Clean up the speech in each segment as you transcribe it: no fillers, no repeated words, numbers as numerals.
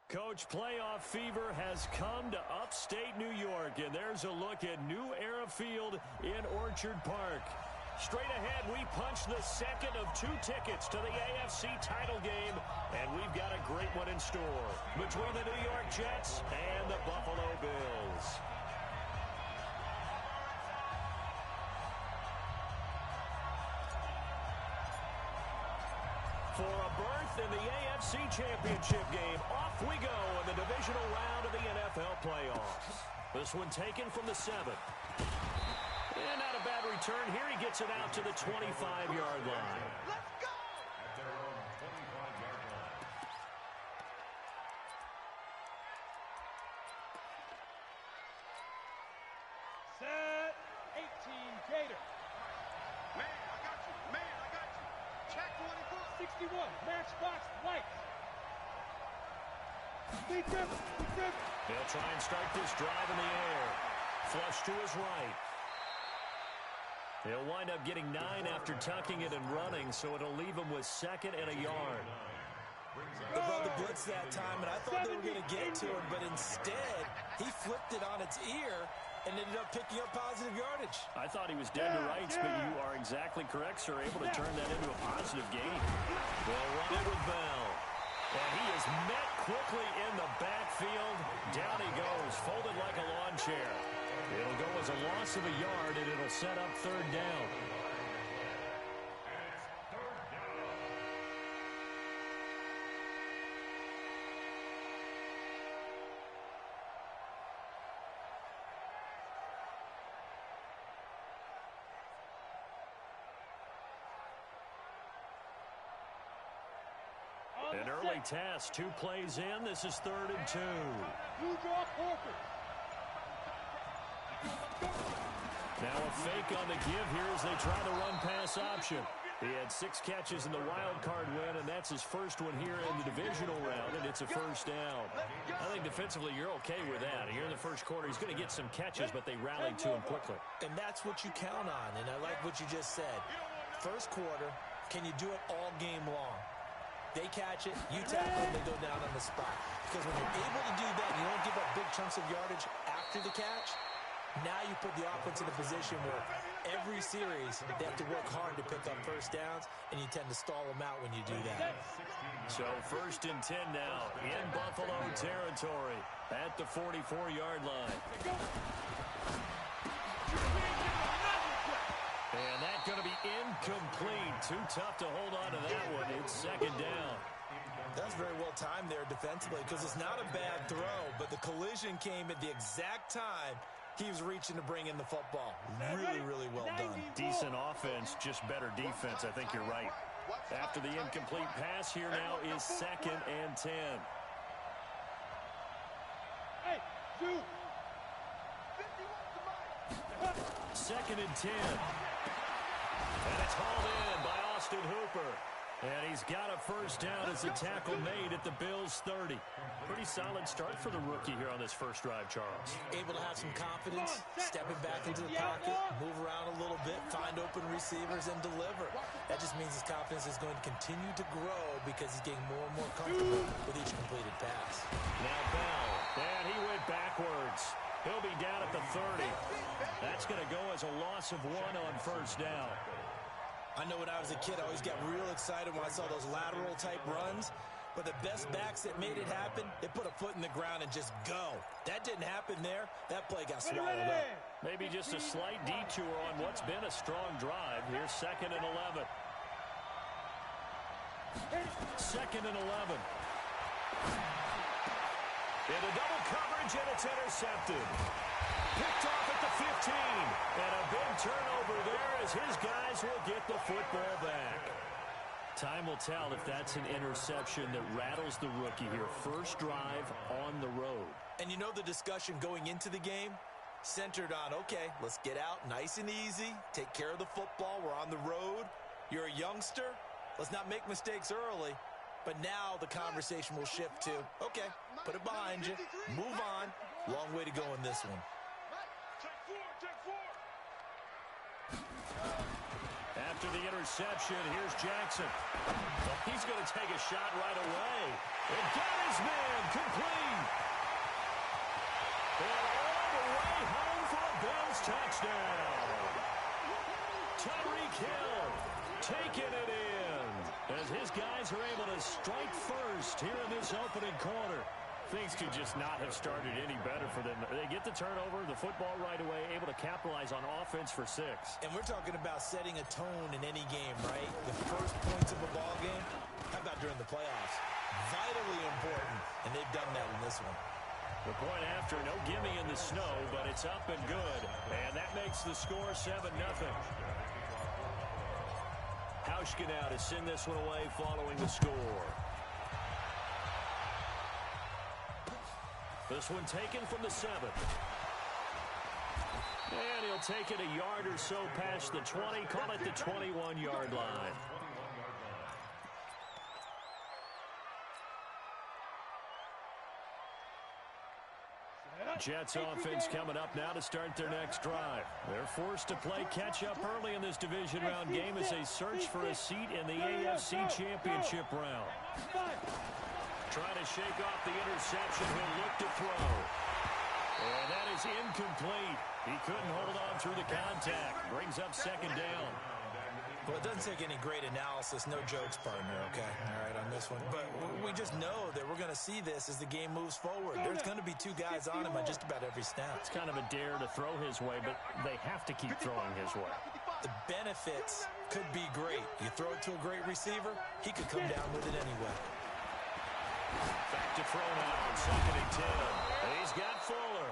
Coach, playoff fever has come to upstate New York, and there's a look at New Era Field in Orchard Park. Straight ahead, we punch the second of 2 tickets to the AFC title game, and we've got a great one in store between the New York Jets and the Buffalo Bills. For a berth in the AFC Championship game, off we go in the divisional round of the NFL playoffs. This one taken from the 7. And not a bad return here. He gets it out to the 25-yard line. Let's go! At their own 25-yard line. Set 18 Gator. Man, I got you. Man, I got you. Check 24. 61 Matchbox White. Big rip. He'll try and start this drive in the air. Flush to his right. He'll wind up getting 9 after tucking it and running, so it'll leave him with 2nd and a yard. They brought the blitz that time, and I thought they were going to get to him, but instead, he flipped it on its ear and ended up picking up positive yardage. I thought he was dead to rights, but you are exactly correct, sir. Able to turn that into a positive gain. They'll run it with Bell. And he is met quickly in the backfield. Down he goes, folded like a lawn chair. It'll go as a loss of a yard, and it'll set up 3rd down. It's 3rd down. An early task, 2 plays in. This is 3rd and 2. You draw Corker. Now a fake on the give here as they try the run-pass option. He had 6 catches in the wild card win, and that's his first one here in the divisional round, and it's a 1st down. I think defensively you're okay with that. Here in the first quarter, he's going to get some catches, but they rallied to him quickly. And that's what you count on, and I like what you just said. First quarter, can you do it all game long? They catch it, you tackle them, they go down on the spot. Because when you're able to do that, you don't give up big chunks of yardage after the catch. Now you put the offense in a position where every series they have to work hard to pick up 1st downs, and you tend to stall them out when you do that. So 1st and 10 now in Buffalo territory at the 44-yard line. And that's going to be incomplete. Too tough to hold on to that one. It's 2nd down. That's very well timed there defensively because it's not a bad throw, but the collision came at the exact time he was reaching to bring in the football. Really, really well done. Decent offense, just better defense. I think you're right. After the incomplete pass, here now is 2nd and 10. Hey, shoot. 2nd and 10. And it's hauled in by Austin Hooper. And he's got a 1st down as a tackle made at the Bills' 30. Pretty solid start for the rookie here on this first drive, Charles. Able to have some confidence, stepping back into the pocket, move around a little bit, find open receivers, and deliver. That just means his confidence is going to continue to grow because he's getting more and more comfortable with each completed pass. Now Bell, and he went backwards. He'll be down at the 30. That's going to go as a loss of 1 on 1st down. I know when I was a kid, I always got real excited when I saw those lateral-type runs. But the best backs that made it happen, they put a foot in the ground and just go. That didn't happen there. That play got swallowed up. Maybe just a slight detour on what's been a strong drive. Here's 2nd and 11. 2nd and 11. Into double coverage, and it's intercepted. Picked off at the 15. And a big turnover there as his guys will get the football back. Time will tell if that's an interception that rattles the rookie here. First drive on the road. And you know the discussion going into the game? Centered on, okay, let's get out nice and easy. Take care of the football. We're on the road. You're a youngster. Let's not make mistakes early. But now the conversation will shift to, okay, put it behind you. Move on. Long way to go in this one. After the interception, here's Jackson. The He's going to take a shot right away. And got his man complete. And all the way home for a Bills touchdown. Tyreek Hill taking it in as his guys are able to strike first here in this opening quarter. Things could just not have started any better for them. They get the turnover, the football right away, able to capitalize on offense for 6. And we're talking about setting a tone in any game, right? The first points of a ball game, how about during the playoffs? Vitally important, and they've done that in this one. The point after, no gimme in the snow, but it's up and good. And that makes the score 7-0. Hauschka now to send this one away following the score. This one taken from the 7. And he'll take it a yard or so past the 20, call it the 21-yard line. Jets offense coming up now to start their next drive. They're forced to play catch-up early in this division round game as they search for a seat in the AFC Championship round. Trying to shake off the interception. He'll look to throw. And that is incomplete. He couldn't hold on through the contact. Brings up second down. Well, it doesn't take any great analysis. No jokes, partner, okay? All right, on this one. But we just know that we're going to see this as the game moves forward. There's going to be 2 guys on him on just about every snap. It's kind of a dare to throw his way, but they have to keep throwing his way. The benefits could be great. You throw it to a great receiver, he could come down with it anyway. Back to throw now on second and 10. And he's got Fuller.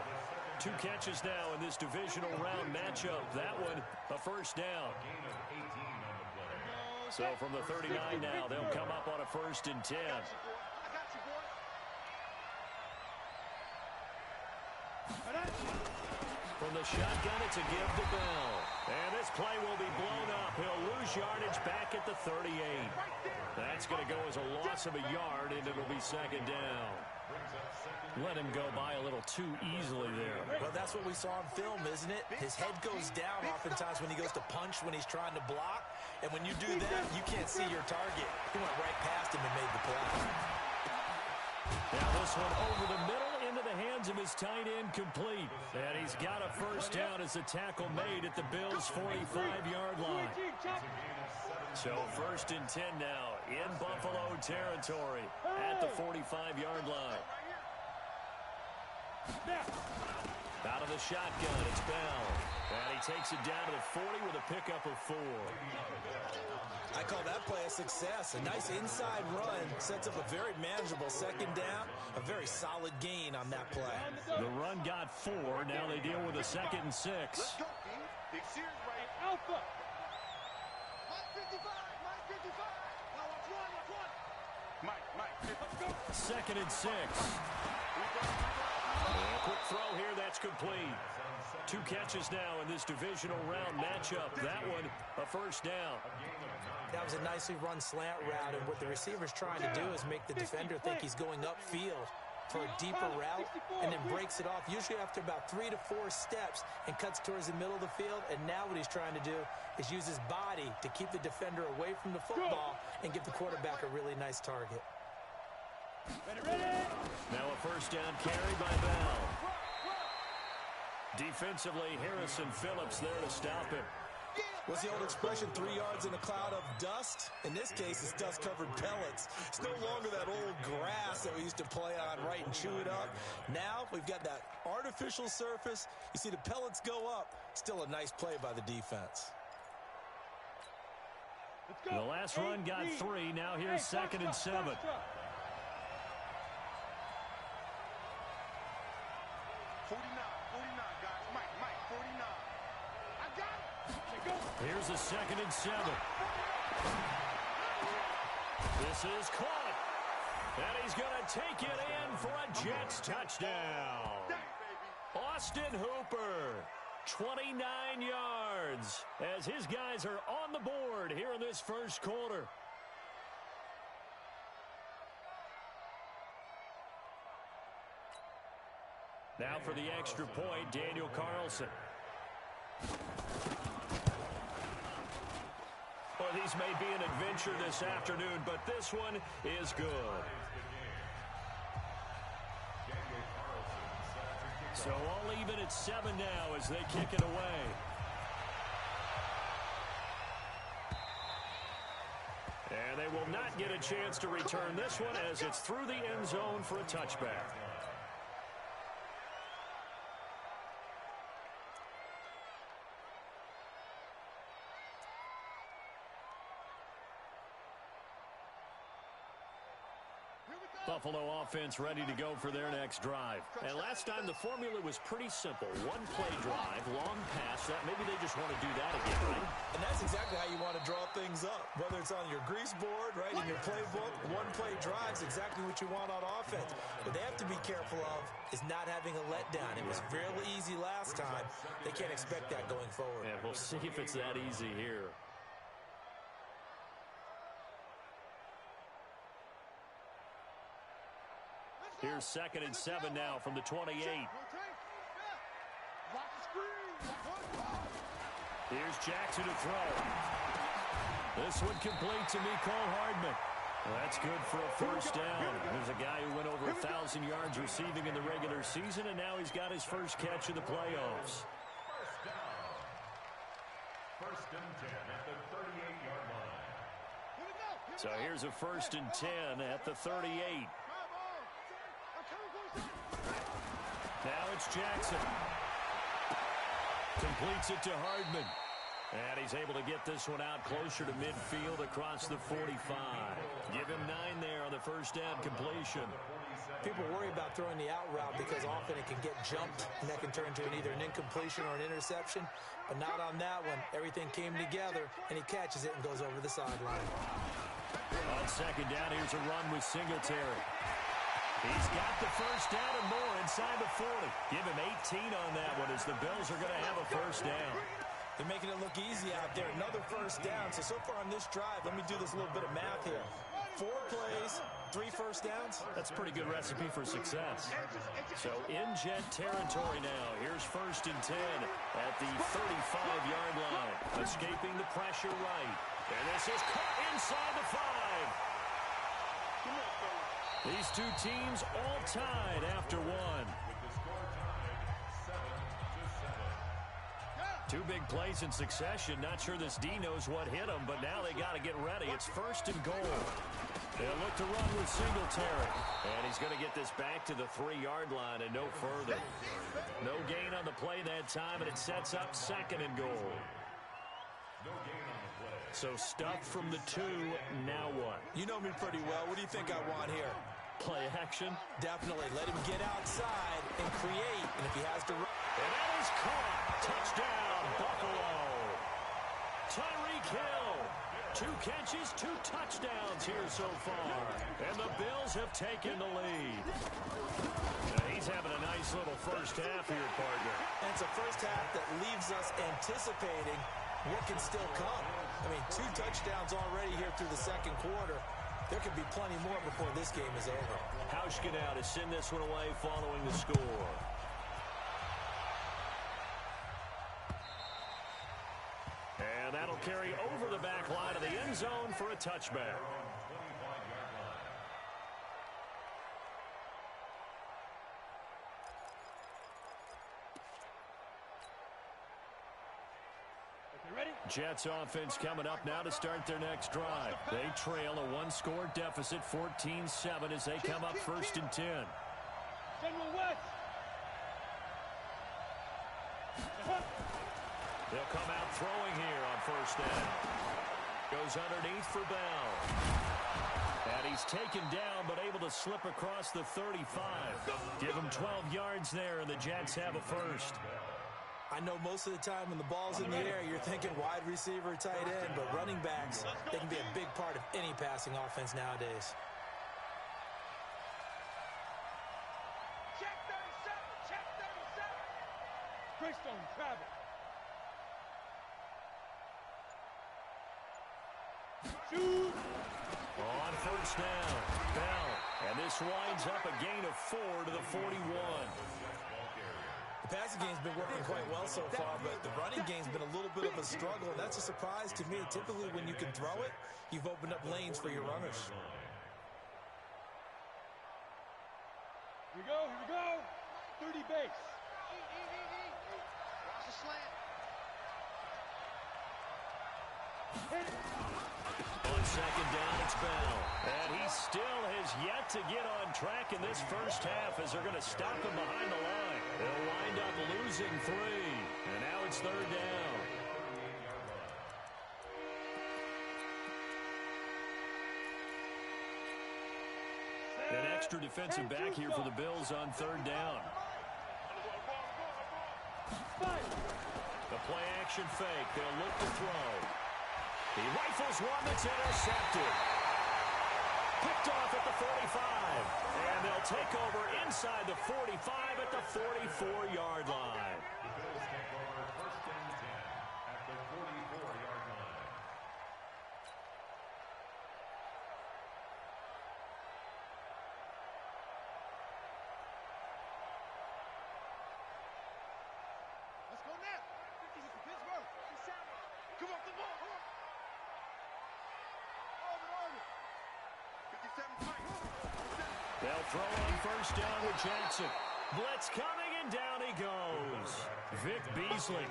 2 catches now in this divisional round matchup. That one, a first down. So from the 39 now, they'll come up on a first and 10. From the shotgun, it's a give to Bell. And this play will be blown up. He'll lose yardage back at the 38. That's going to go as a loss of a yard, and it'll be second down. Let him go by a little too easily there. Well, that's what we saw on film, isn't it? His head goes down oftentimes when he goes to punch, when he's trying to block. And when you do that, you can't see your target. He went right past him and made the play. Now this one over the middle into the hands of his tight end complete. And he's got a first down as the tackle made at the Bills' 45-yard line. So first and 10 now in Buffalo territory at the 45-yard line. Out of the shotgun, it's Bell. And he takes it down to the 40 with a pickup of 4. I call that play a success. A nice inside run sets up a very manageable second down. A very solid gain on that play. The run got 4. Now they deal with a second and 6. Let's go, King. Big series right. Alpha. Mike 55. Mike 55. Now watch one. Mike. Let's go. Second and 6. And a quick throw here, that's complete. 2 catches now in this divisional round matchup. That one, a first down. That was a nicely run slant route, and what the receiver's trying to do is make the defender think he's going upfield for a deeper route, and then breaks it off, usually after about 3 to 4 steps, and cuts towards the middle of the field. And now what he's trying to do is use his body to keep the defender away from the football and give the quarterback a really nice target. Now a first down carry by Bell. Defensively, Harrison Phillips there to stop him. What's the old expression, 3 yards in a cloud of dust? In this case, it's dust-covered pellets. It's no longer that old grass that we used to play on, right, and chew it up. Now we've got that artificial surface. You see the pellets go up. Still a nice play by the defense. The last run got 3. Now here's second and 7. 49, guys. Mike, 49. I got it. Here's a second and 7. This is caught. And he's going to take it in for a Jets touchdown. Austin Hooper, 29 yards, as his guys are on the board here in this first quarter. Now for the extra point, Daniel Carlson. Well, the These may be an adventure this afternoon, but this one is good. So all even at 7 now as they kick it away. And they will not get a chance to return this one as it's through the end zone for a touchback. Buffalo offense ready to go for their next drive. And last time the formula was pretty simple. One play drive, long pass. That maybe they just want to do that again, right? And that's exactly how you want to draw things up. Whether it's on your grease board, right, in your playbook, one play drive is exactly what you want on offense. What they have to be careful of is not having a letdown. It was fairly easy last time. They can't expect that going forward. And we'll see if it's that easy here. Here's 2nd and 7 now from the 28. Here's Jackson to throw. This one complete to Mecole Hardman. Well, that's good for a first down. There's a guy who went over 1,000 yards receiving in the regular season, and now he's got his first catch in the playoffs. First and 10 at the 38-yard line. So here's a 1st and 10 at the 38. Now it's Jackson. Completes it to Hardman. And he's able to get this one out closer to midfield across the 45. Give him 9 there on the first down completion. People worry about throwing the out route because often it can get jumped, and that can turn into either an incompletion or an interception. But not on that one. Everything came together, and he catches it and goes over the sideline. On 2nd down, here's a run with Singletary. He's got the first down and more inside the 40. Give him 18 on that one as the Bills are going to have a first down. They're making it look easy out there. Another first down. So far on this drive, let me do this little bit of math here. 4 plays, 3 first downs. That's a pretty good recipe for success. So in Jet territory now. Here's 1st and 10 at the 35-yard line. Escaping the pressure right. And this is caught inside the 5. These two teams all tied after one. Two big plays in succession. Not sure this D knows what hit them, but now they got to get ready. It's 1st and goal. They'll look to run with Singletary. And he's going to get this back to the 3-yard line and no further. No gain on the play that time, and it sets up 2nd and goal. So stuff from the 2, now what? You know me pretty well. What do you think I want here? Play action? Definitely. Let him get outside and create. And if he has to run. And that is caught. Touchdown, Buffalo. Tyreek Hill. 2 catches, 2 touchdowns here so far. And the Bills have taken the lead. He's having a nice little first half here, partner. And it's a first half that leaves us anticipating what can still come. I mean, 2 touchdowns already here through the 2nd quarter. There could be plenty more before this game is over. Hauschka now to send this one away following the score. And that'll carry over the back line of the end zone for a touchback. Jets offense coming up now to start their next drive. They trail a 1-score deficit, 14-7, as they come up 1st and 10. General West. They'll come out throwing here on 1st down. Goes underneath for Bell. And he's taken down, but able to slip across the 35. Give him 12 yards there, and the Jets have a first. I know most of the time when the ball's in the air, you're thinking wide receiver, tight end, but running backs, they can be a big part of any passing offense nowadays. Check 37. Check 37. Greystone, travel. Shoot. On 1st down, Bell. And this winds up a gain of 4 to the 41. The passing game's been working quite well so far, but the running game's been a little bit of a struggle, and that's a surprise to me. Typically, when you can throw it, you've opened up lanes for your runners. Here we go. 30 base. Watch the slant. On second down, it's Bell. And he still has yet to get on track in this first half as they're going to stop him behind the line. They'll wind up losing 3. And now it's third down. An extra defensive back here for the Bills on third down. The play action fake. They'll look to throw. He rifles one that's intercepted. Picked off at the 45. And they'll take over inside the 45 at the 44-yard line. The Bills take over first and 10 at the 44-yard line. Let's go now. 50 Pittsburgh. Come on. Over. 57 Mike. They'll throw on first down with Jackson. Blitz coming, and down he goes. Vic Beasley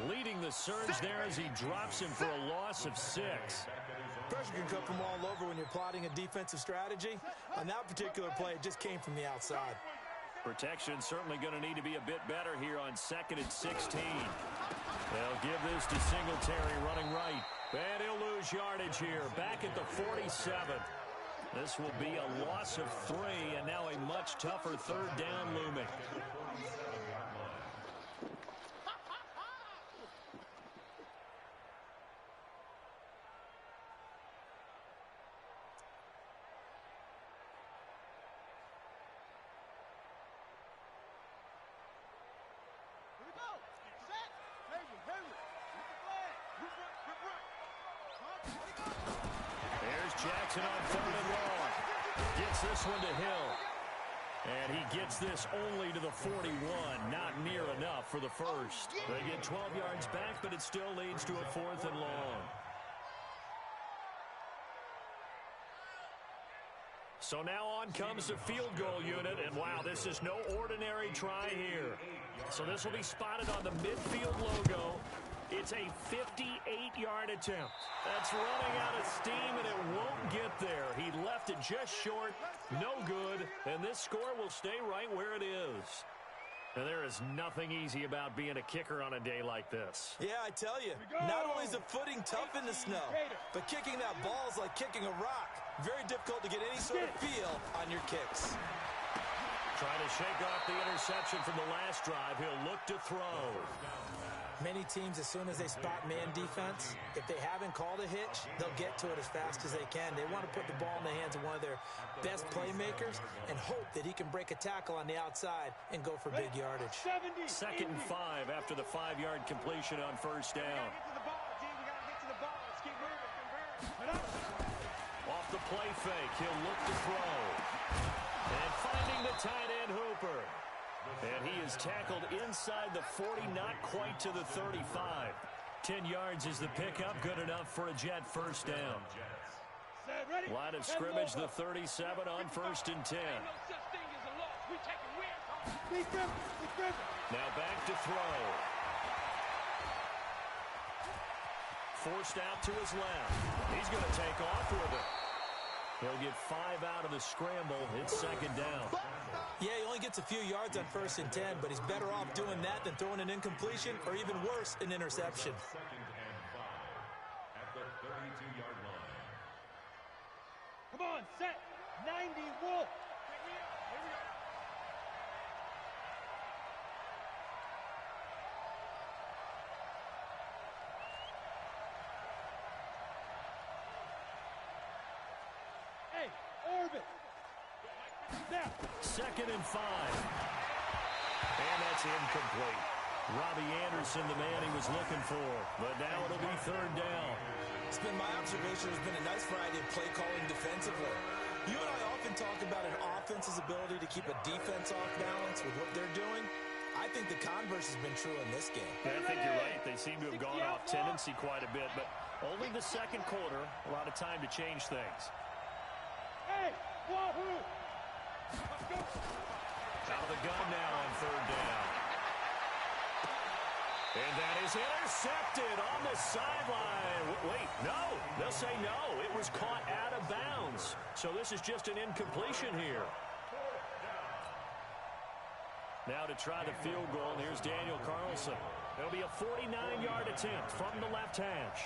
leading the surge there as he drops him for a loss of 6. Pressure can come from all over when you're plotting a defensive strategy. On that particular play, it just came from the outside. Protection certainly going to need to be a bit better here on second and 16. They'll give this to Singletary running right. And he'll lose yardage here. Back at the 47. This will be a loss of 3, and now a much tougher third down looming. Here we go. Set. Hayward. Hit the flag. Rip. There's Jackson on third and long. Gets this one to Hill. And he gets this only to the 41. Not near enough for the first. They get 12 yards back, but it still leads to a 4th and long. So now on comes the field goal unit, and wow, this is no ordinary try here. So this will be spotted on the midfield logo. It's a 58-yard attempt. That's running out of steam, and it won't get there. He left it just short, no good, and this score will stay right where it is. And there is nothing easy about being a kicker on a day like this. Yeah, I tell you, not only is the footing tough in the snow, but kicking that ball is like kicking a rock. Very difficult to get any sort of feel on your kicks. Trying to shake off the interception from the last drive. He'll look to throw. Many teams, as soon as they spot man defense, if they haven't called a hitch, they'll get to it as fast as they can. They want to put the ball in the hands of one of their best playmakers and hope that he can break a tackle on the outside and go for big yardage. Second and 5 after the 5-yard completion on first down. Off the play fake, he'll look to throw. And finding the tight end Hooper. And he is tackled inside the 40, not quite to the 35. 10 yards is the pickup, good enough for a Jet first down. Line of scrimmage, the 37 on first and 10. Now back to throw. Forced out to his left. He's going to take off with it. He'll get 5 out of the scramble. It's second down. Yeah, he only gets a few yards on first and 10, but he's better off doing that than throwing an incompletion or even worse, an interception. Second and 5 at the 32-yard line. Come on, set. 90 Wolf. Hey, orbit. Now. Second and 5. And that's incomplete. Robbie Anderson, the man he was looking for. But now it'll be third down. It's been my observation there's been a nice variety of play calling defensively. You and I often talk about an offense's ability to keep a defense off balance with what they're doing. I think the converse has been true in this game. Yeah, I think you're right. They seem to have gone off tendency quite a bit, but only the second quarter, a lot of time to change things. Hey, wahoo! Let's go. Out of the gun now on third down. And that is intercepted on the sideline. Wait, no. They'll say no. It was caught out of bounds. So this is just an incompletion here. Now to try the field goal, here's Daniel Carlson. It'll be a 49-yard attempt from the left hash.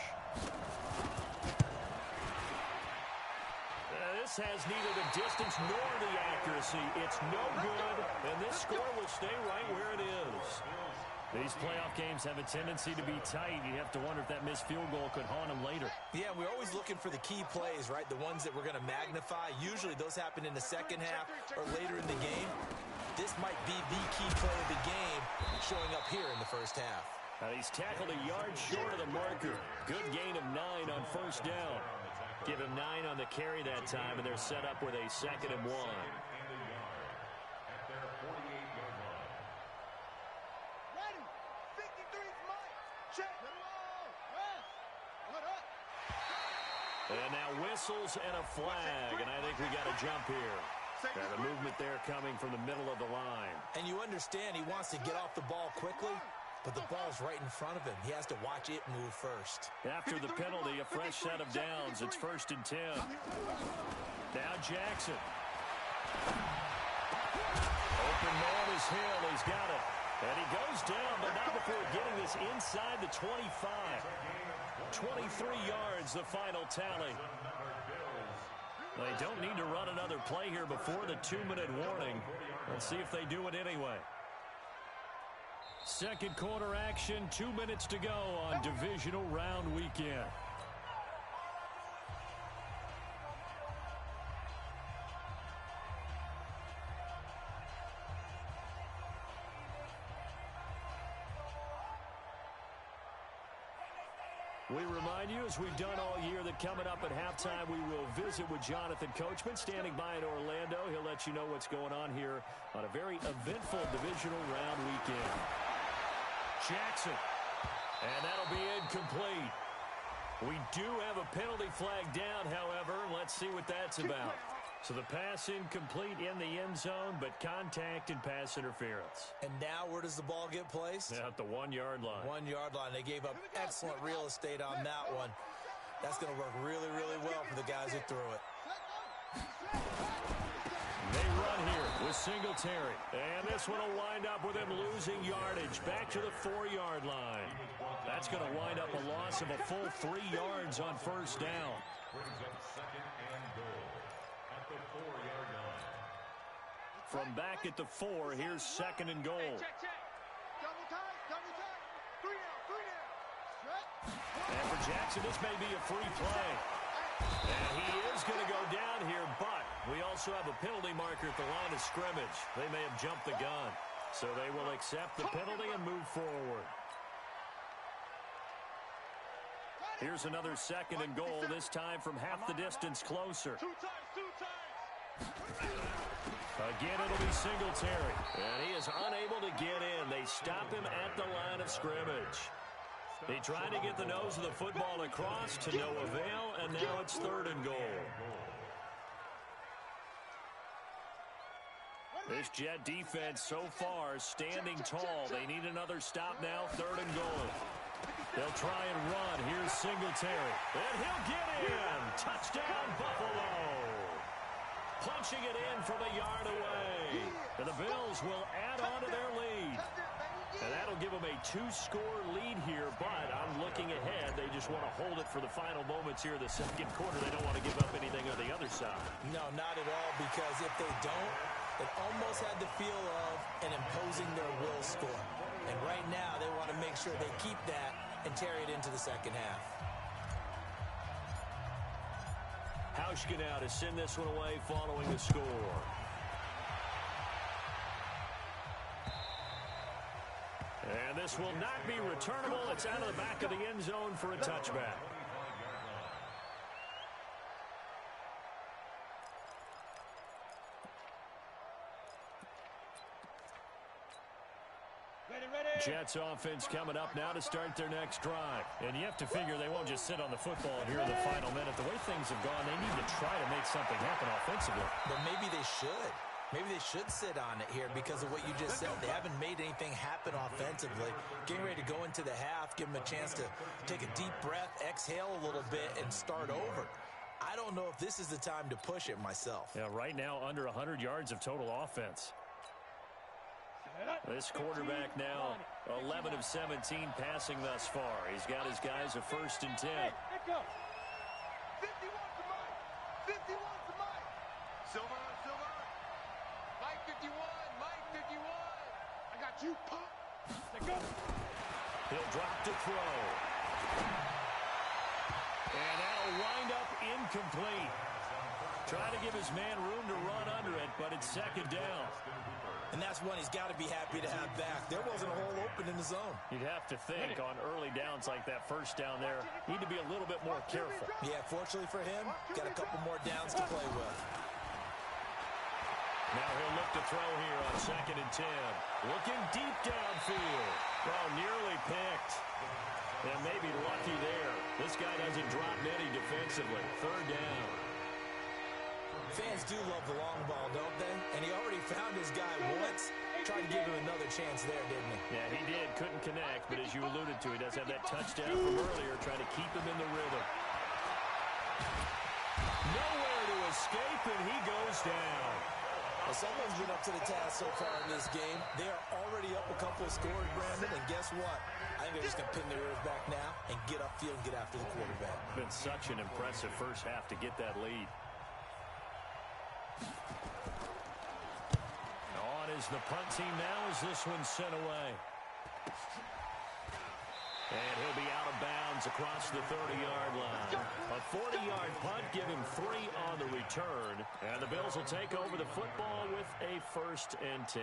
This has neither the distance nor the accuracy. It's no good, and this score will stay right where it is. These playoff games have a tendency to be tight. You have to wonder if that missed field goal could haunt them later. Yeah, we're always looking for the key plays, right? The ones that we're going to magnify. Usually those happen in the second half or later in the game. This might be the key play of the game showing up here in the first half. Now he's tackled a yard short of the marker. Good gain of 9 on first down. Give him 9 on the carry that time, and they're set up with a 2nd and 1. And now whistles and a flag, and I think we got a jump here. And the movement there coming from the middle of the line. And you understand he wants to get off the ball quickly, but the ball's right in front of him. He has to watch it move first. After the penalty, a fresh set of downs. It's 1st and 10. Now Jackson. Open man is Hill. He's got it. And he goes down, but not before getting this inside the 25. 23 yards, the final tally. They don't need to run another play here before the 2-minute warning. Let's see if they do it anyway. Second quarter action, 2 minutes to go on divisional round weekend. We remind you, as we've done all year, that coming up at halftime, we will visit with Jonathan Coachman, standing by in Orlando. He'll let you know what's going on here on a very eventful divisional round weekend. Jackson, and that'll be incomplete. We do have a penalty flag down, however. Let's see what that's about. So the pass incomplete in the end zone, but contact and pass interference. And now where does the ball get placed? At the 1-yard line. 1-yard line. They gave up excellent real estate on that one. That's going to work really, really well for the guys who threw it. They run here with Singletary. And this one will wind up with him losing yardage back to the 4-yard line. That's going to wind up a loss of a full 3 yards on first down. Brings up 2nd and goal at the 4-yard line. From back at the 4, here's 2nd and goal. Check, check. Double tight, double tight. 3 down, 3 down. Stretch. And for Jackson, this may be a free play. And he is going to go down here, but we also have a penalty marker at the line of scrimmage. They may have jumped the gun. So they will accept the penalty and move forward. Here's another 2nd and goal, this time from half the distance closer. 2 times. Again, it'll be Singletary. And he is unable to get in. They stop him at the line of scrimmage. He tried to get the nose of the football across to no avail, and now it's 3rd and goal. This Jet defense so far standing tall. They need another stop now, 3rd and goal. They'll try and run. Here's Singletary. And he'll get in. Touchdown, Buffalo. Punching it in from a yard away. And the Bills will add on to their lead. And that'll give them a 2-score lead here, but I'm looking ahead. They just want to hold it for the final moments here in the second quarter. They don't want to give up anything on the other side. No, not at all, because if they don't, it almost had the feel of an imposing their will score. And right now, they want to make sure they keep that and carry it into the second half. Hauschka now to send this one away following the score. And this will not be returnable. It's out of the back of the end zone for a touchback. Jets offense coming up now to start their next drive. And you have to figure they won't just sit on the football here in the final minute. The way things have gone, they need to try to make something happen offensively. But maybe they should. Maybe they should sit on it here because of what you just said. They haven't made anything happen offensively. Getting ready to go into the half, give them a chance to take a deep breath, exhale a little bit, and start over. I don't know if this is the time to push it myself. Yeah, right now under 100 yards of total offense. This quarterback now 11 of 17 passing thus far. He's got his guys a 1st and 10. 51 to Mike. 51 to Mike. Silver on silver. Mike 51. Mike 51. I got you, punk. He'll drop to throw. And that'll wind up incomplete. Trying to give his man room to run under it, but it's 2nd down. And that's one he's got to be happy to have back. There wasn't a hole open in the zone. You'd have to think on early downs like that 1st down there, need to be a little bit more careful. Yeah, fortunately for him, got a couple more downs to play with. Now he'll look to throw here on 2nd and 10. Looking deep downfield. Oh, nearly picked. And maybe lucky there. This guy doesn't drop many defensively. 3rd down. Fans do love the long ball, don't they? And he already found his guy once. Tried to give him another chance there, didn't he? Yeah, he did. Couldn't connect, but as you alluded to, he does have that touchdown from earlier, trying to keep him in the rhythm. Nowhere to escape, and he goes down. Well, someone's been up to the task so far in this game. They are already up a couple of scores, Brandon, and guess what? I think they're just going to pin their ears back now and get upfield and get after the quarterback. Been such an impressive first half to get that lead. On is the punt team now as this one's sent away. And he'll be out of bounds across the 30-yard line. A 40-yard punt, give him 3 on the return. And the Bills will take over the football with a 1st and 10.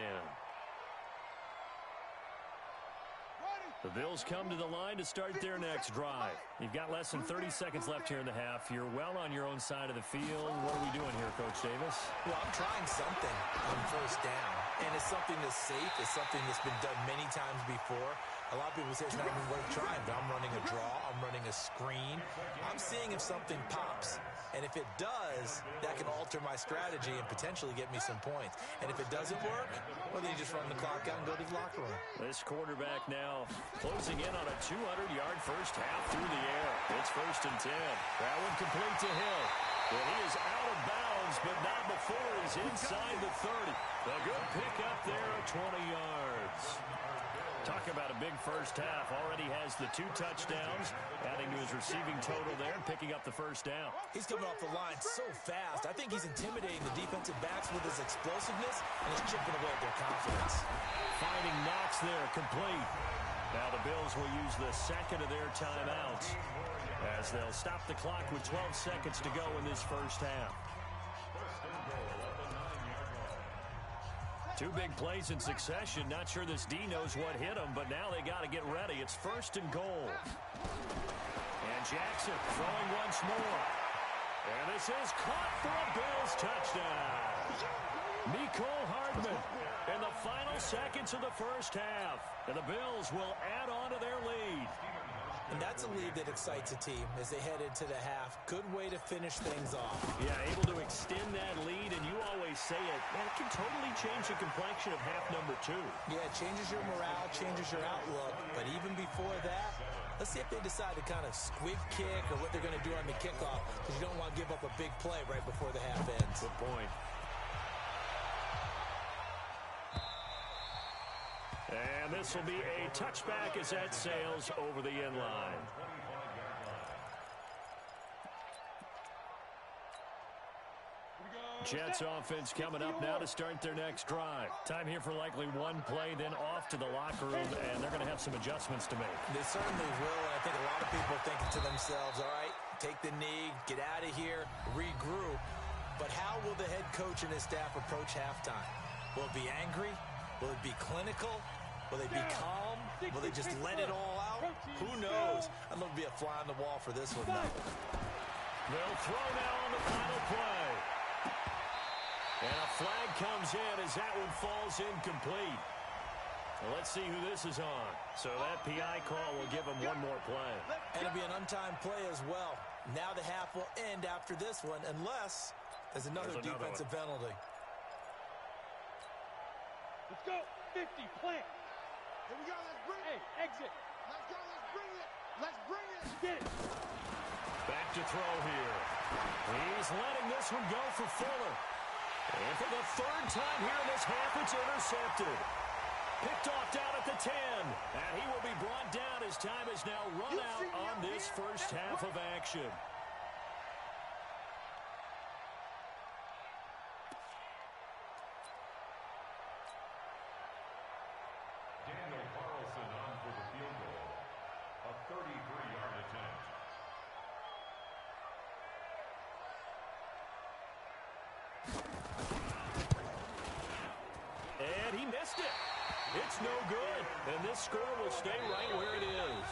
The Bills come to the line to start their next drive. You've got less than 30 seconds left here in the half. You're well on your own side of the field. What are we doing here, Coach Davis? Well, I'm trying something on 1st down. And it's something that's safe. It's something that's been done many times before. A lot of people say it's not even worth trying, but I'm running a draw. I'm running a screen. I'm seeing if something pops. And if it does, that can alter my strategy and potentially get me some points. And if it doesn't work, well, then you just run the clock out and go to the locker room. This quarterback now closing in on a 200-yard first half through the air. It's 1st and 10. That one complete to Hill. And he is out of bounds, but not before he's inside the 30. A good pickup there at 20 yards. Talk about a big first half. Already has the 2 touchdowns, adding to his receiving total there, picking up the 1st down. He's coming off the line so fast. I think he's intimidating the defensive backs with his explosiveness, and he's chipping away at their confidence. Finding Knox there, complete. Now the Bills will use the 2nd of their timeouts as they'll stop the clock with 12 seconds to go in this first half. 2 big plays in succession. Not sure this D knows what hit him, but now they got to get ready. It's 1st and goal. And Jackson throwing once more. And this is caught for a Bills touchdown. Nicole Hardman in the final seconds of the first half. And the Bills will add on to their lead. And that's a lead that excites a team as they head into the half. Good way to finish things off. Yeah, able to extend that lead, and you always say it, man, it can totally change the complexion of half number 2. Yeah, it changes your morale, changes your outlook. But even before that, let's see if they decide to kind of squib kick or what they're going to do on the kickoff, because you don't want to give up a big play right before the half ends. Good point. And this will be a touchback as that sails over the end line. Jets offense coming up now to start their next drive. Time here for likely 1 play, then off to the locker room, and they're going to have some adjustments to make. They certainly will, and I think a lot of people are thinking to themselves, all right, take the knee, get out of here, regroup. But how will the head coach and his staff approach halftime? Will it be angry? Will it be clinical? Will they be calm? Will they just let it all out? Who knows? I'd love to be a fly on the wall for this one, though. They'll throw now on the final play. And a flag comes in as that one falls incomplete. Well, let's see who this is on. So that PI call will give him one more play. And it'll be an untimed play as well. Now the half will end after this one unless there's another defensive penalty. Let's go. 50, plant. Here we go. Let's bring it. Hey, exit. Let's go. Let's bring it. Let's bring it. Get it. Back to throw here. He's letting this one go for Fuller. And for the third time here in this half, it's intercepted. Picked off down at the 10. And he will be brought down as time is now run out on this first half of action. Daniel Carlson on for the field goal. A 33-yard attempt. And he missed it. It's no good. And this score will stay right where it is.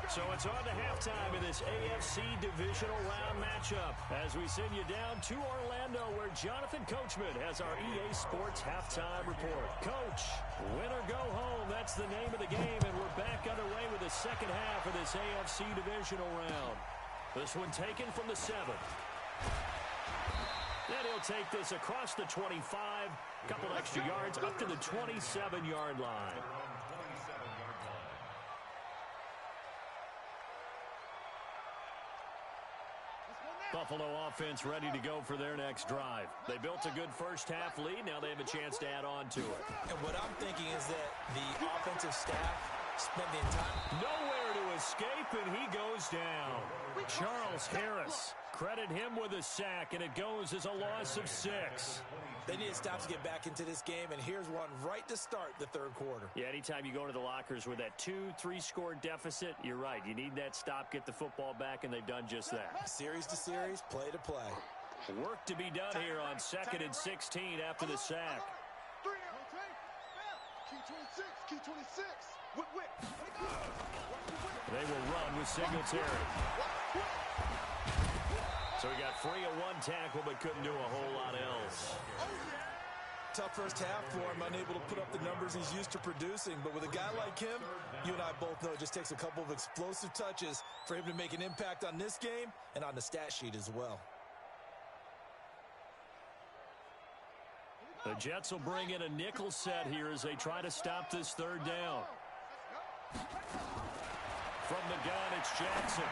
So it's on to halftime in this AFC Divisional Round matchup as we send you down to Orlando where Jonathan Coachman has our EA Sports Halftime Report. Coach, win or go home, that's the name of the game, and we're back underway with the second half of this AFC Divisional Round. This one taken from the 7. Then he'll take this across the 25, couple extra yards up to the 27-yard line. Buffalo offense ready to go for their next drive. They built a good first-half lead. Now they have a chance to add on to it. And what I'm thinking is that the offensive staff spent the entire... Nowhere to escape, and he goes down. Charles Harris, credit him with a sack, and it goes as a loss of 6. They need to stop to get back into this game, and here's one right to start the third quarter. Yeah, anytime you go into the lockers with that 2-3 score deficit, you're right. You need that stop, get the football back, and they've done just that. Series to series, play to play. Work to be done here on 2nd and 16 after the sack. Key 26. They will run with Singletary. So he got free of one tackle but couldn't do a whole lot else. Tough first half for him, unable to put up the numbers he's used to producing. But with a guy like him, you and I both know it just takes a couple of explosive touches for him to make an impact on this game and on the stat sheet as well. The Jets will bring in a nickel set here as they try to stop this third down. From the gun, it's Jackson.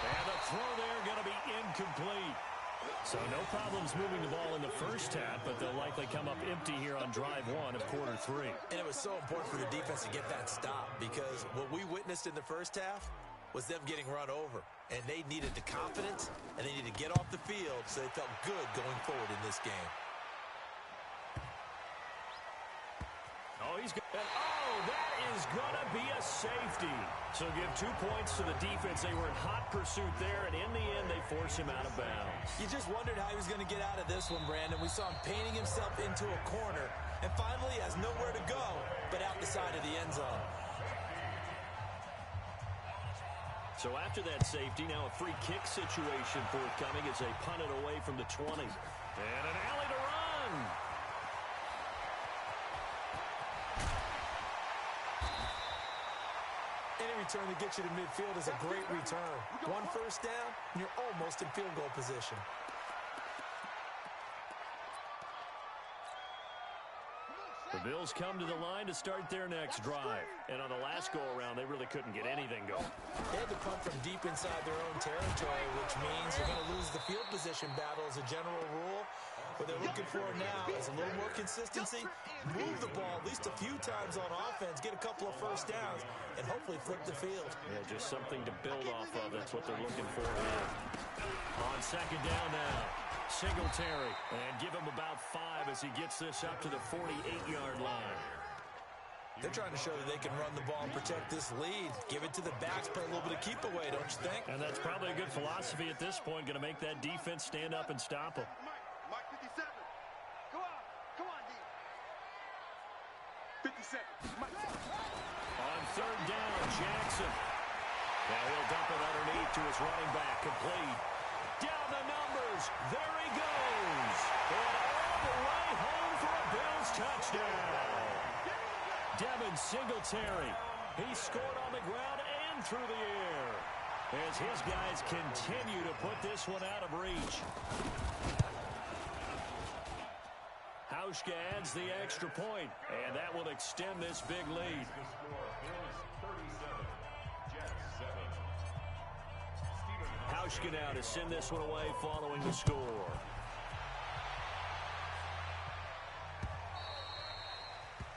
And the throw there going to be incomplete. So no problems moving the ball in the first half, but they'll likely come up empty here on drive 1 of quarter 3. And it was so important for the defense to get that stop because what we witnessed in the first half was them getting run over. And they needed the confidence, and they needed to get off the field so they felt good going forward in this game. Oh, he's good. Oh, that is going to be a safety. So give 2 points to the defense. They were in hot pursuit there, and in the end, they force him out of bounds. You just wondered how he was going to get out of this one, Brandon. We saw him painting himself into a corner, and finally has nowhere to go but out the side of the end zone. So after that safety, now a free kick situation forthcoming as they punt it away from the 20. And an alley to run. Any return to get you to midfield is a great return. 1 first down, and you're almost in field goal position. The Bills come to the line to start their next drive. And on the last go-around, they really couldn't get anything going. They had to punt from deep inside their own territory, which means they're going to lose the field position battle as a general rule. What they're looking for now is a little more consistency, move the ball at least a few times on offense, get a couple of first downs, and hopefully flip the field. Yeah, just something to build off of. That's what they're looking for here. On second down now, Singletary. And give him about 5 as he gets this up to the 48-yard line. They're trying to show that they can run the ball and protect this lead. Give it to the backs, play a little bit of keep away, don't you think? And that's probably a good philosophy at this point, going to make that defense stand up and stop them. Mike 57. Come on, D. 57. Mike. On third down, Jackson. Now he'll dump it underneath to his running back, complete. Down the numbers, there he goes. And all the way home for a Bills touchdown. Devin Singletary. He scored on the ground and through the air as his guys continue to put this one out of reach. Hauschka adds the extra point, and that will extend this big lead. The score, Bills 37, Jets 7. Hauschka now to send this one away following the score.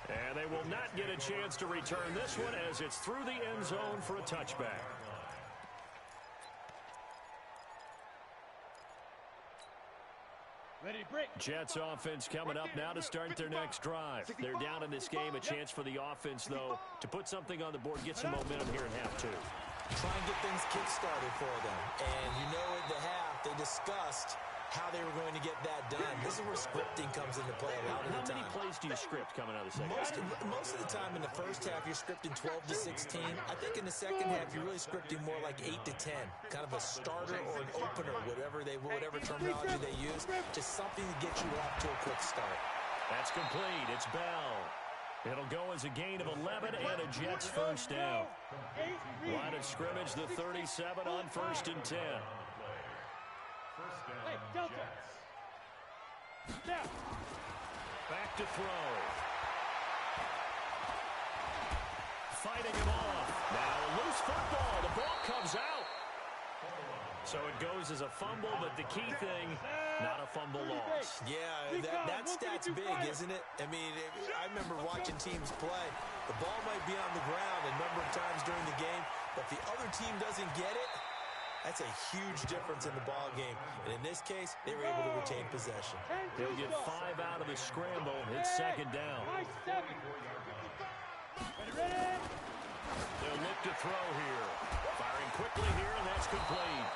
And they will not get a chance to return this one as it's through the end zone for a touchback. Ready, break. Jets offense coming up now to start their next drive. They're down in this game. A chance for the offense, though, to put something on the board, get some momentum here in half two. Try and get things kick-started for them. And you know at the half, they discussed how they were going to get that done. This is where scripting comes into play a lot of the time. How many plays do you script coming out of the second half? Most of the time in the first half, you're scripting 12 to 16. I think in the second half, you're really scripting more like 8 to 10. Kind of a starter or an opener, whatever terminology they use. Just something to get you off to a quick start. That's complete. It's Bell. It'll go as a gain of 11 and a Jets first down. Line of scrimmage, the 37 on 1st and 10. First down, Hey, Delta. Jets. Now. Back to throw. Fighting him off. Now a loose football. The ball comes out. So it goes as a fumble, but the key thing, not a fumble loss. Yeah, that stat's big, isn't it? I mean, I remember watching teams play. The ball might be on the ground a number of times during the game, but if the other team doesn't get it, that's a huge difference in the ball game. And in this case, they were able to retain possession. They'll get 5 out of the scramble. It's second down. They'll look to throw here. Firing quickly here, and that's complete.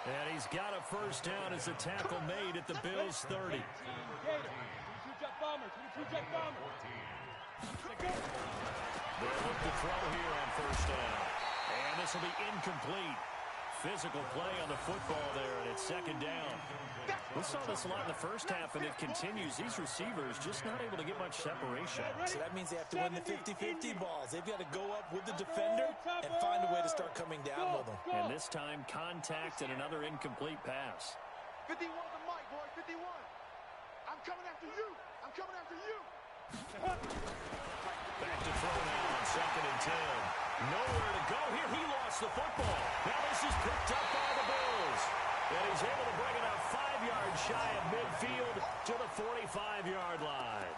And he's got a first down as the tackle made at the Bills' 30. They'll look to throw here on first down. And this will be incomplete. Physical play on the football there, and it's second down. We saw this a lot in the first half, and it continues. These receivers just not able to get much separation. So that means they have to win the 50-50 balls. They've got to go up with the defender and find a way to start coming down with them. And this time, contact and another incomplete pass. 51 to Mike, boy, 51. I'm coming after you. I'm coming after you. Back to throw now on 2nd and 10. Nowhere to go here. He lost the football. Now this is picked up by the Bills. And he's able to bring it up 5 yards shy of midfield to the 45-yard line.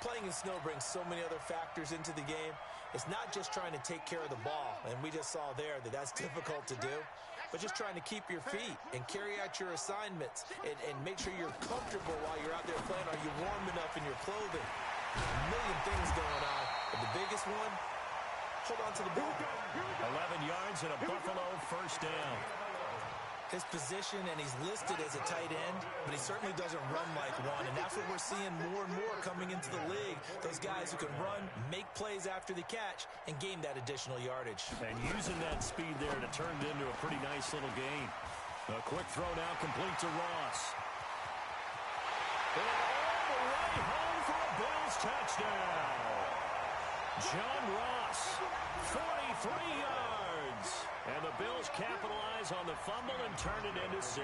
Playing in snow brings so many other factors into the game. It's not just trying to take care of the ball, and we just saw there that that's difficult to do, but just trying to keep your feet and carry out your assignments and make sure you're comfortable while you're out there playing. Are you warm enough in your clothing? A million things going on, but the biggest one, hold on to the ball. 11 yards and a Buffalo first down. His position, and he's listed as a tight end, but he certainly doesn't run like one, and that's what we're seeing more and more coming into the league. Those guys who can run, make plays after the catch, and gain that additional yardage. And using that speed there to turn it into a pretty nice little gain. A quick throw now complete to Ross. And all the way home for a Bills touchdown. John Ross, 43 yards. And the Bills capitalize on the fumble and turn it into 6.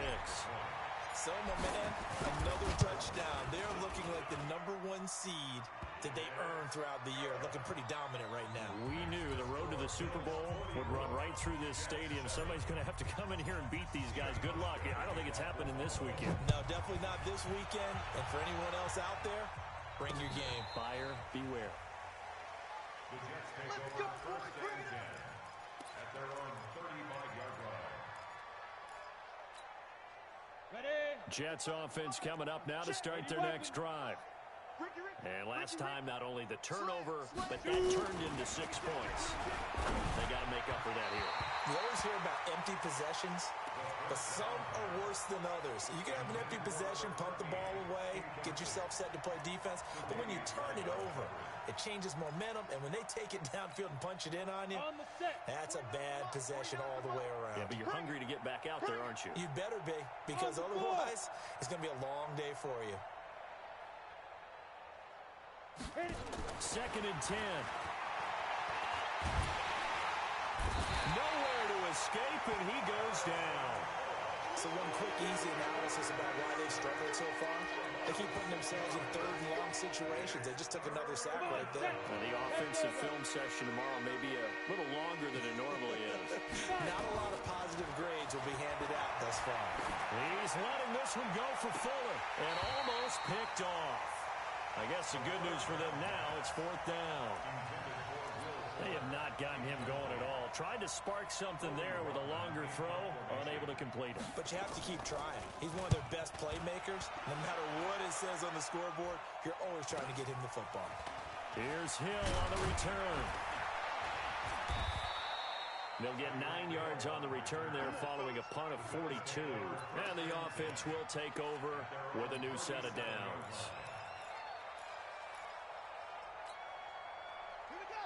So, my man, another touchdown. They're looking like the #1 seed that they earned throughout the year. Looking pretty dominant right now. We knew the road to the Super Bowl would run right through this stadium. Somebody's going to have to come in here and beat these guys. Good luck. I don't think it's happening this weekend. No, definitely not this weekend. And for anyone else out there, bring your game. Buyer beware. The Jets take over 1st and 10 at their own 35-yard line. Jets offense coming up now to start their next drive. And last time, not only the turnover, but that turned into 6 points. They got to make up for that here. You always hear about empty possessions, but some are worse than others. You can have an empty possession, pump the ball away, get yourself set to play defense, but when you turn it over, it changes momentum, and when they take it downfield and punch it in on you, that's a bad possession all the way around. Yeah, but you're hungry to get back out there, aren't you? You better be, because otherwise, it's going to be a long day for you. 2nd and 10. Nowhere to escape, and he goes down. So one quick, easy analysis about why they've struggled so far. They keep putting themselves in 3rd and long situations. They just took another sack right there. And the offensive film session tomorrow may be a little longer than it normally is. Not a lot of positive grades will be handed out thus far. He's letting this one go for Fuller and almost picked off. I guess the good news for them now, it's 4th down. They have not gotten him going at all. Tried to spark something there with a longer throw, unable to complete it. But you have to keep trying. He's one of their best playmakers. No matter what it says on the scoreboard, you're always trying to get him the football. Here's Hill on the return. They'll get 9 yards on the return there following a punt of 42. And the offense will take over with a new set of downs.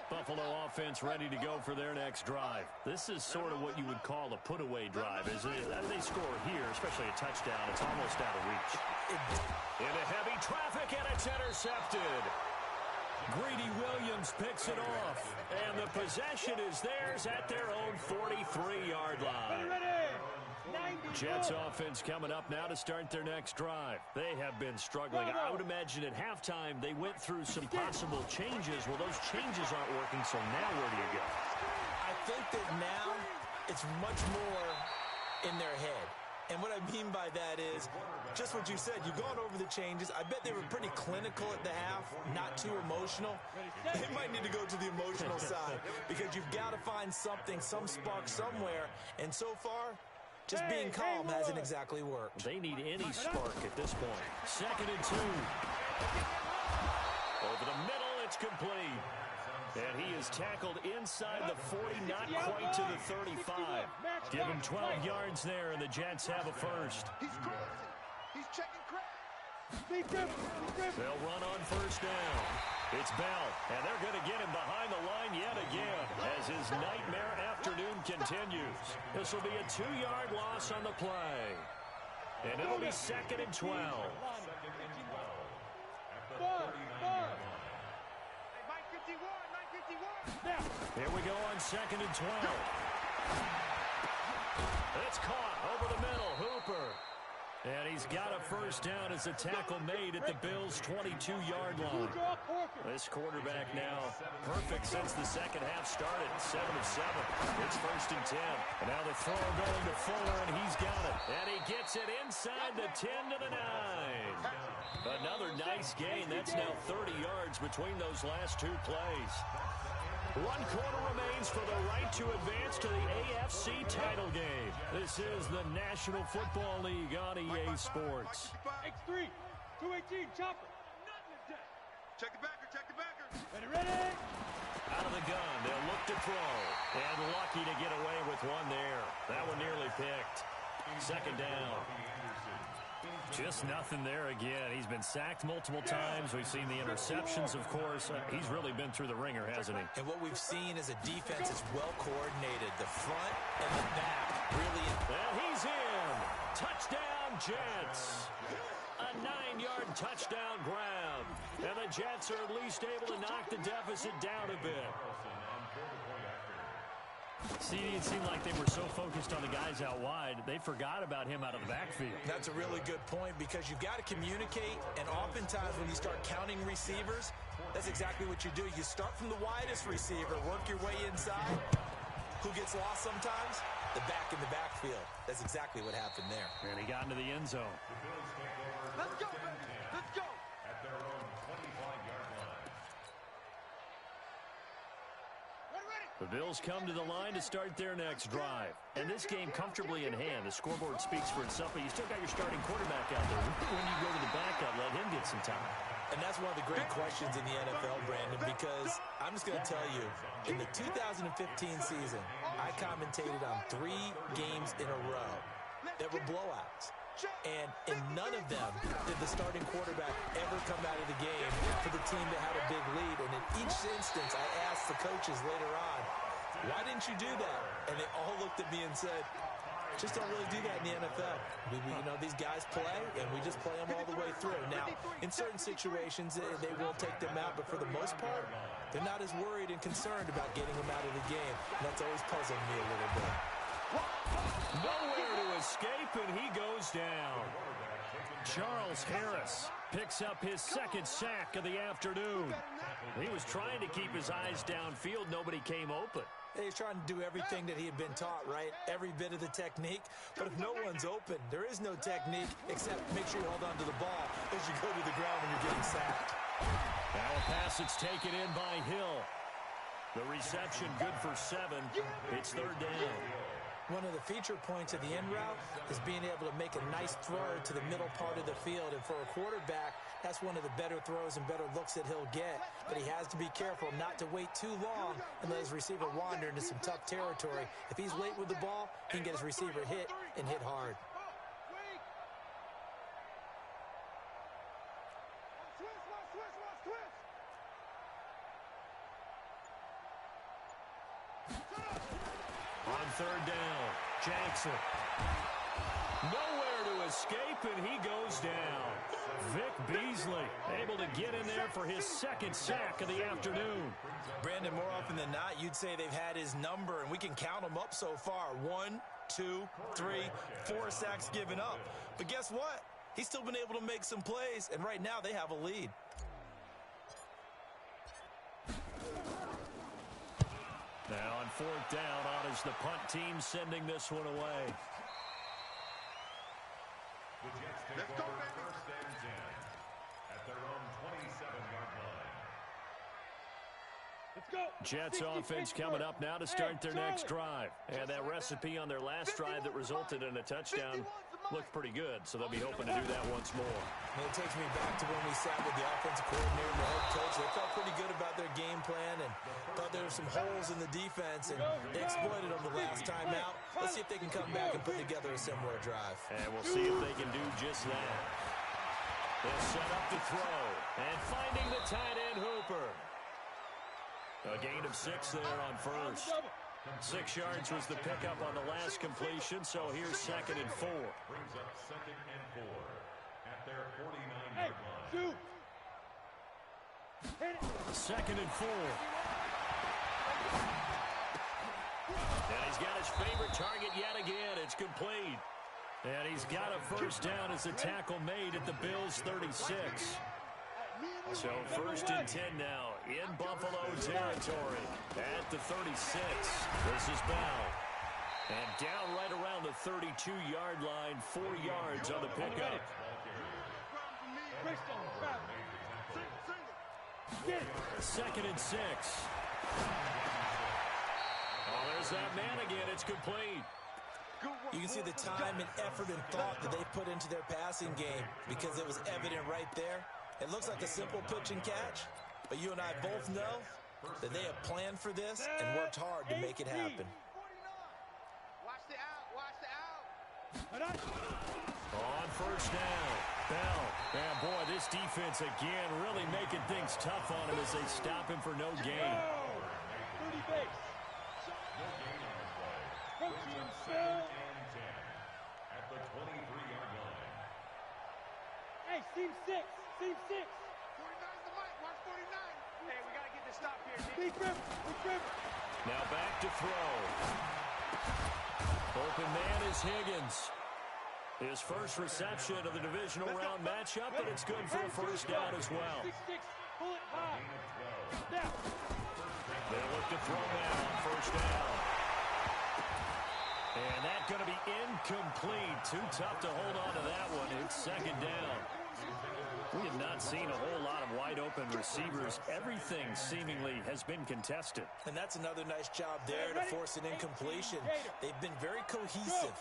Buffalo offense ready to go for their next drive. This is sort of what you would call a put-away drive. As they score here, especially a touchdown, it's almost out of reach. Into heavy traffic, and it's intercepted. Greedy Williams picks it off, and the possession is theirs at their own 43-yard line. Jets offense coming up now to start their next drive. They have been struggling. I would imagine at halftime they went through some possible changes. Well, those changes aren't working, so now where do you go? I think that now it's much more in their head. And what I mean by that is just what you said. You've gone over the changes. I bet they were pretty clinical at the half, not too emotional. They might need to go to the emotional side because you've got to find something, some spark somewhere. And so far, just being calm hasn't exactly worked. They need any spark at this point. 2nd and 2. Over the middle, it's complete. And he is tackled inside the 40, not quite to the 35. Give him 12 yards there, and the Jets have a first. He's crossing. He's checking crap. They'll run on 1st down. It's Bell, and they're going to get him behind the line yet again as his nightmare afternoon continues. This will be a 2-yard loss on the play. And it'll be 2nd and 12. Here we go on 2nd and 12. It's caught over the middle. Hooper. And he's got a first down as a tackle made at the Bills' 22-yard line. This quarterback now perfect since the second half started. 7 of 7. It's 1st and 10. And now the throw going to Fuller, and he's got it. And he gets it inside the 10 to the 9. Another nice gain. That's now 30 yards between those last 2 plays. 1 quarter remains for the right to advance to the AFC title game. This is the National Football League on EA Sports. X3, 218, chopper. Check the backer, check the backer. Ready? Out of the gun, they'll look to throw. And lucky to get away with one there. That one nearly picked. 2nd down. Just nothing there again. He's been sacked multiple times. We've seen the interceptions, of course. He's really been through the ringer, hasn't he? And what we've seen is a defense that's well coordinated. The front and the back really. And he's in. Touchdown, Jets. A 9-yard touchdown grab. And the Jets are at least able to knock the deficit down a bit. See, it seemed like they were so focused on the guys out wide, they forgot about him out of the backfield. That's a really good point because you've got to communicate, and oftentimes when you start counting receivers, that's exactly what you do. You start from the widest receiver, work your way inside. Who gets lost sometimes? The back in the backfield. That's exactly what happened there. And he got into the end zone. Let's go, baby. Let's go. At their own 25-yard line. The Bills come to the line to start their next drive. And this game comfortably in hand. The scoreboard speaks for itself, but you still got your starting quarterback out there. When you go to the backup, let him get some time. And that's one of the great questions in the NFL, Brandon, because I'm just going to tell you, in the 2015 season, I commentated on 3 games in a row that were blowouts. And in none of them did the starting quarterback ever come out of the game for the team that had a big lead. And in each instance, I asked the coaches later on, why didn't you do that? And they all looked at me and said, Just don't really do that in the NFL. These guys play, and we just play them all the way through. Now, in certain situations, they will take them out, but for the most part, they're not as worried and concerned about getting them out of the game. And that's always puzzled me a little bit. Nowhere to escape, and he goes down. Charles Harris picks up his second sack of the afternoon. He was trying to keep his eyes downfield. Nobody came open. He's trying to do everything that he had been taught, right? Every bit of the technique. But if no one's open, there is no technique except make sure you hold on to the ball as you go to the ground when you're getting sacked. Now a pass that's taken in by Hill. The reception good for 7. It's third down. One of the feature points of the in route is being able to make a nice throw to the middle part of the field. And for a quarterback, that's one of the better throws and better looks that he'll get. But he has to be careful not to wait too long and let his receiver wander into some tough territory. If he's late with the ball, he can get his receiver hit and hit hard. On third down, Jackson. Nowhere to escape, and he goes down. Vic Beasley able to get in there for his second sack of the afternoon. Brandon, more often than not, you'd say they've had his number, and we can count them up so far. 1, 2, 3, 4 sacks given up. But guess what? He's still been able to make some plays, and right now they have a lead. Now on fourth down, on is the punt team sending this one away. The Jets take over first and 10 at their own 27-yard line. Let's go. Jets offense coming up now to start their next drive. And that recipe on their last drive that resulted in a touchdown looked pretty good, so they'll be hoping to do that once more. And it takes me back to when we sat with the offensive coordinator and the head coach. They felt pretty good about their game plan and thought there were some holes in the defense, and they exploited them the last time out. Let's see if they can come back and put together a similar drive. And we'll see if they can do just that. They'll set up to throw, and finding the tight end Hooper. A gain of 6 there on first. 6 yards was the pickup on the last completion, so here's second and 4. Brings up second and 4 at their 49-yard line. Second and 4. And he's got his favorite target yet again. It's complete. And he's got a first down as the tackle made at the Bills' 36. So first and 10 now in Buffalo territory at the 36. This is Bell. And down right around the 32-yard line, 4 yards on the pickup. Second and 6. Oh, there's that man again. It's complete. You can see the time and effort and thought that they put into their passing game because it was evident right there. It looks like a simple pitch and catch, but you and I both know that they have planned for this and worked hard to make it happen. Watch the out. Watch the out. On first down, Bell. And boy, this defense again really making things tough on him as they stop him for no gain. 30 base. No gain on the play. Brings up second and 10 at the 23-yard line. Hey, team 6. Team 6. 49's the mic. Watch 49. Hey, we got to get this stop here, Big River. Now back to throw. Open man is Higgins. His first reception of the divisional round matchup, and it's good for a first down as well. 6-6. Pull it high. Now. They'll look to throw now on first down. And that's going to be incomplete. Too tough to hold on to that one. It's second down. We have not seen a whole lot of wide-open receivers. Everything seemingly has been contested. And that's another nice job there to force an incompletion. They've been very cohesive,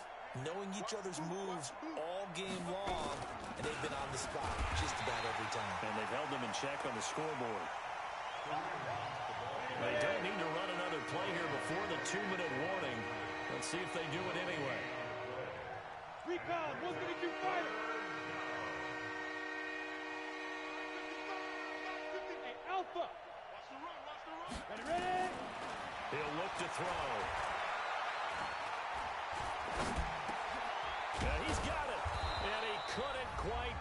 knowing each other's moves all game long, and they've been on the spot just about every time. And they've held them in check on the scoreboard. They don't need to run another play here before the 2-minute warning. Let's see if they do it anyway. Recon, 132 fighter. Hey, Alpha. Watch the run. Ready. He'll look to throw.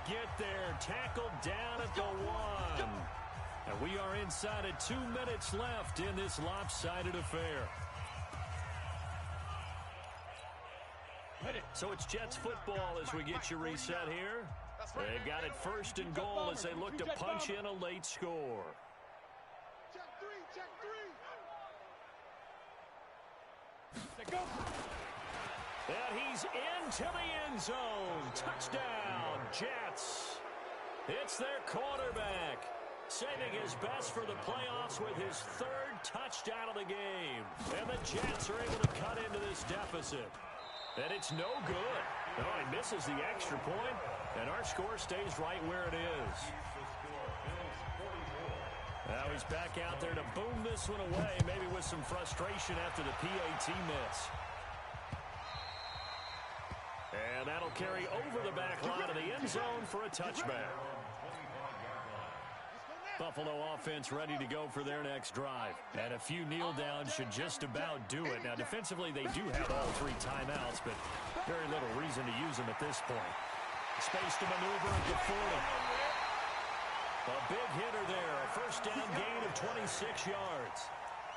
get there. Tackled down at the 1. And we are inside of 2 minutes left in this lopsided affair. So it's Jets football as we get you reset here. They've got it 1st and goal as they look to punch in a late score. Check three. And he's into the end zone. Touchdown, Jets. It's their quarterback, saving his best for the playoffs with his 3rd touchdown of the game. And the Jets are able to cut into this deficit. And it's no good. No, he misses the extra point, and our score stays right where it is. Now he's back out there to boom this one away, maybe with some frustration after the PAT miss. And that'll carry over the back line of the end zone for a touchback. Buffalo offense ready to go for their next drive. And a few kneel downs should just about do it. Now, defensively, they do have all 3 timeouts, but very little reason to use them at this point. Space to maneuver at the 40. A big hitter there. A 1st down gain of 26 yards.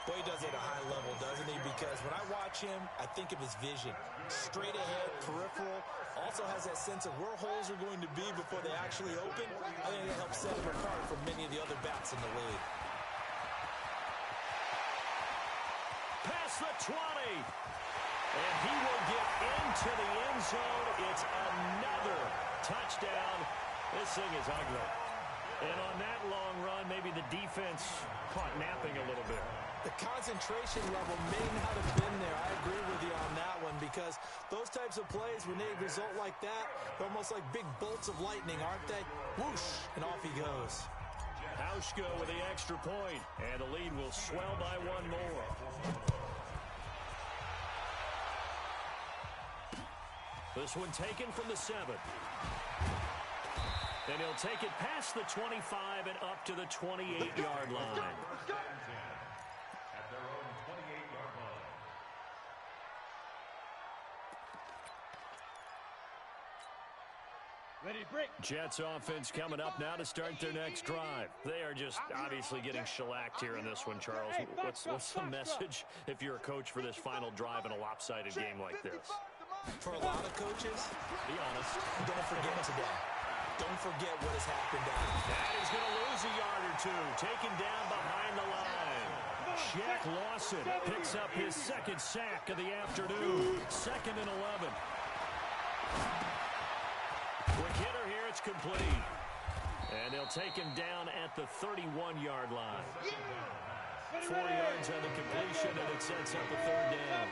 Boy, he does it at a high level, doesn't he? Because when I watch him, I think of his vision. Straight ahead, peripheral. Also has that sense of where holes are going to be before they actually open. I think that helps set him apart from many of the other backs in the league. Past the 20. And he will get into the end zone. It's another touchdown. This thing is ugly. And on that long run, maybe the defense caught napping a little bit. The concentration level may not have been there. I agree with you on that one, because those types of plays, when they result like that, they're almost like big bolts of lightning, aren't they? Whoosh, and off he goes. Hauschka with the extra point, and the lead will swell by 1 more. This one taken from the 7. And he'll take it past the 25 and up to the 28-yard line. At their own 28-yard line. Ready, break. Jets offense coming up now to start their next drive. They are just obviously getting shellacked here in this one, Charles. What's the message if you're a coach for this final drive in a lopsided game like this? For a lot of coaches, Be honest. don't forget today. Don't forget what has happened down. That is going to lose a yard or 2. Taken down behind the line. Shaq Lawson picks up his 2nd sack of the afternoon. 2nd and 11. Quick hitter here. It's complete. And they'll take him down at the 31-yard line. 4 yards on the completion, and it sets up a 3rd down.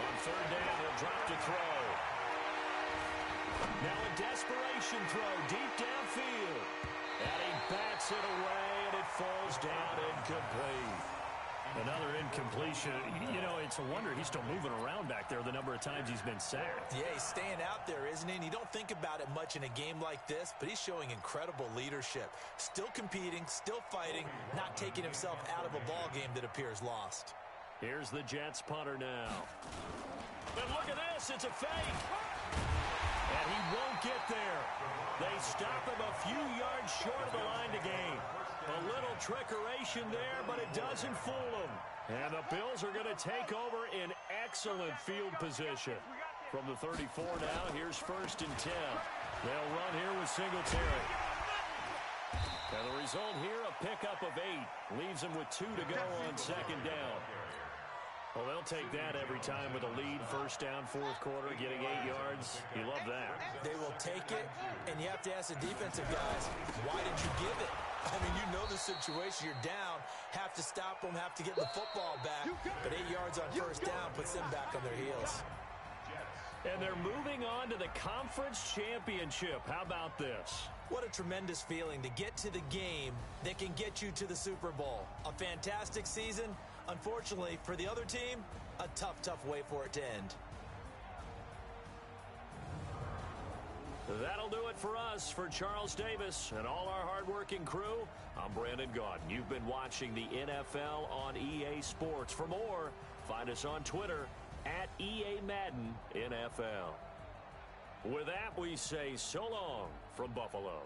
On 3rd down, he'll drop to throw. Now a desperation throw deep downfield. And he bats it away, and it falls down incomplete. Another incompletion. You know, it's a wonder he's still moving around back there the number of times he's been sacked. Yeah, he's staying out there, isn't he? And you don't think about it much in a game like this, but he's showing incredible leadership. Still competing, still fighting, not taking himself out of a ball game that appears lost. Here's the Jets punter now. And look at this, it's a fake. And he won't get there. They stop him a few yards short of the line to gain. A little trickeration there, but it doesn't fool him. And the Bills are going to take over in excellent field position. From the 34 now, here's 1st and 10. They'll run here with Singletary. And the result here, a pickup of 8. Leaves them with 2 to go on 2nd down. Well, they'll take that every time with a lead. 1st down, 4th quarter, getting 8 yards. You love that. They will take it, and you have to ask the defensive guys, why did you give it? I mean, you know the situation. You're down, have to stop them, have to get the football back. But 8 yards on 1st down puts them back on their heels. And they're moving on to the conference championship. How about this? What a tremendous feeling to get to the game that can get you to the Super Bowl. A fantastic season. Unfortunately, for the other team, a tough, tough way for it to end. That'll do it for us. For Charles Davis and all our hardworking crew, I'm Brandon Gaudin. You've been watching the NFL on EA Sports. For more, find us on Twitter @EA Madden NFL. With that, we say so long from Buffalo.